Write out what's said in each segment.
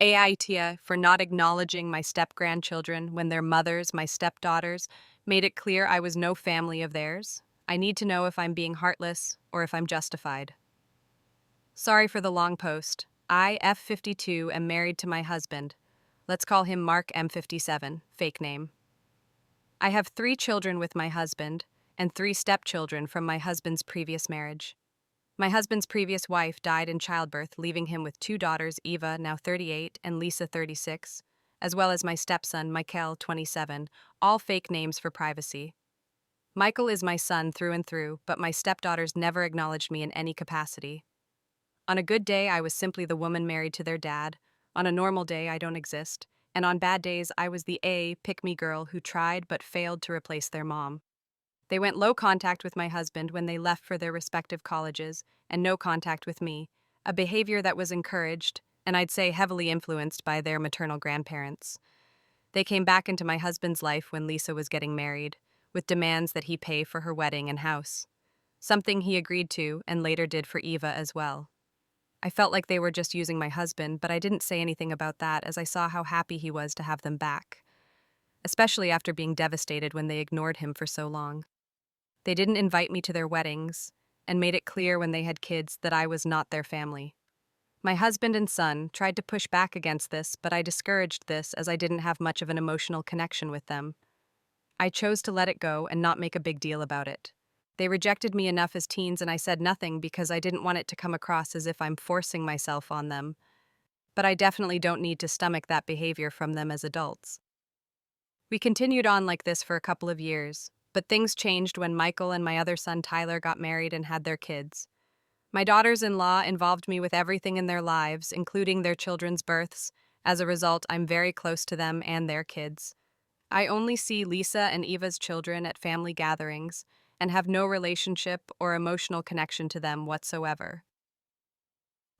AITA for not acknowledging my step-grandchildren when their mothers, my stepdaughters, made it clear I was no family of theirs. I need to know if I'm being heartless or if I'm justified. Sorry for the long post. I, F52, am married to my husband. Let's call him Mark M57, fake name. I have 3 children with my husband and 3 stepchildren from my husband's previous marriage. My husband's previous wife died in childbirth, leaving him with 2 daughters, Eva, now 38, and Lisa, 36, as well as my stepson, Michael, 27, all fake names for privacy. Michael is my son through and through, but my stepdaughters never acknowledged me in any capacity. On a good day, I was simply the woman married to their dad. On a normal day, I don't exist. And on bad days, I was the pick-me girl who tried but failed to replace their mom. They went low contact with my husband when they left for their respective colleges, and no contact with me, a behavior that was encouraged, and I'd say heavily influenced by their maternal grandparents. They came back into my husband's life when Lisa was getting married, with demands that he pay for her wedding and house, something he agreed to and later did for Eva as well. I felt like they were just using my husband, but I didn't say anything about that as I saw how happy he was to have them back, especially after being devastated when they ignored him for so long. They didn't invite me to their weddings and made it clear when they had kids that I was not their family. My husband and son tried to push back against this, but I discouraged this as I didn't have much of an emotional connection with them. I chose to let it go and not make a big deal about it. They rejected me enough as teens and I said nothing because I didn't want it to come across as if I'm forcing myself on them. But I definitely don't need to stomach that behavior from them as adults. We continued on like this for a couple of years, but things changed when Michael and my other son Tyler got married and had their kids. My daughters-in-law involved me with everything in their lives, including their children's births. As a result, I'm very close to them and their kids. I only see Lisa and Eva's children at family gatherings and have no relationship or emotional connection to them whatsoever.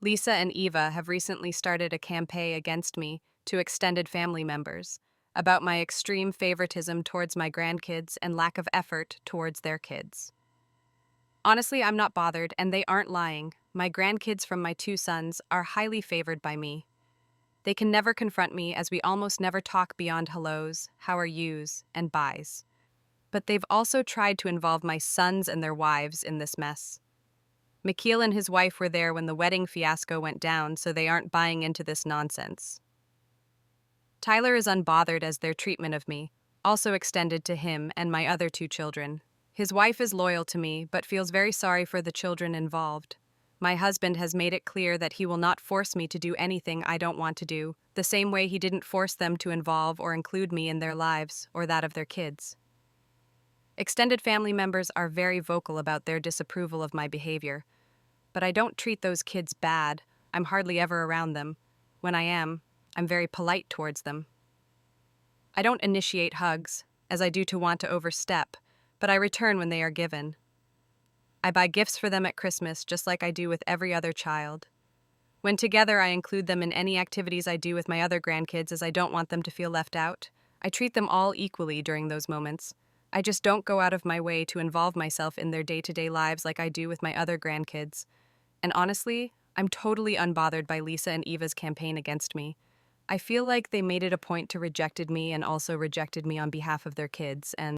Lisa and Eva have recently started a campaign against me to extended family members about my extreme favoritism towards my grandkids and lack of effort towards their kids. Honestly, I'm not bothered, and they aren't lying. My grandkids from my 2 sons are highly favored by me. They can never confront me as we almost never talk beyond hellos, how are yous, and byes. But they've also tried to involve my sons and their wives in this mess. Mikhail and his wife were there when the wedding fiasco went down, so they aren't buying into this nonsense. Tyler is unbothered as their treatment of me, also extended to him and my other 2 children. His wife is loyal to me, but feels very sorry for the children involved. My husband has made it clear that he will not force me to do anything I don't want to do, the same way he didn't force them to involve or include me in their lives or that of their kids. Extended family members are very vocal about their disapproval of my behavior, but I don't treat those kids bad. I'm hardly ever around them. When I am, I'm very polite towards them. I don't initiate hugs, as I do to want to overstep, but I return when they are given. I buy gifts for them at Christmas just like I do with every other child. When together, I include them in any activities I do with my other grandkids as I don't want them to feel left out. I treat them all equally during those moments. I just don't go out of my way to involve myself in their day-to-day lives like I do with my other grandkids. And honestly, I'm totally unbothered by Lisa and Eva's campaign against me. I feel like they made it a point to rejected me and also rejected me on behalf of their kids, and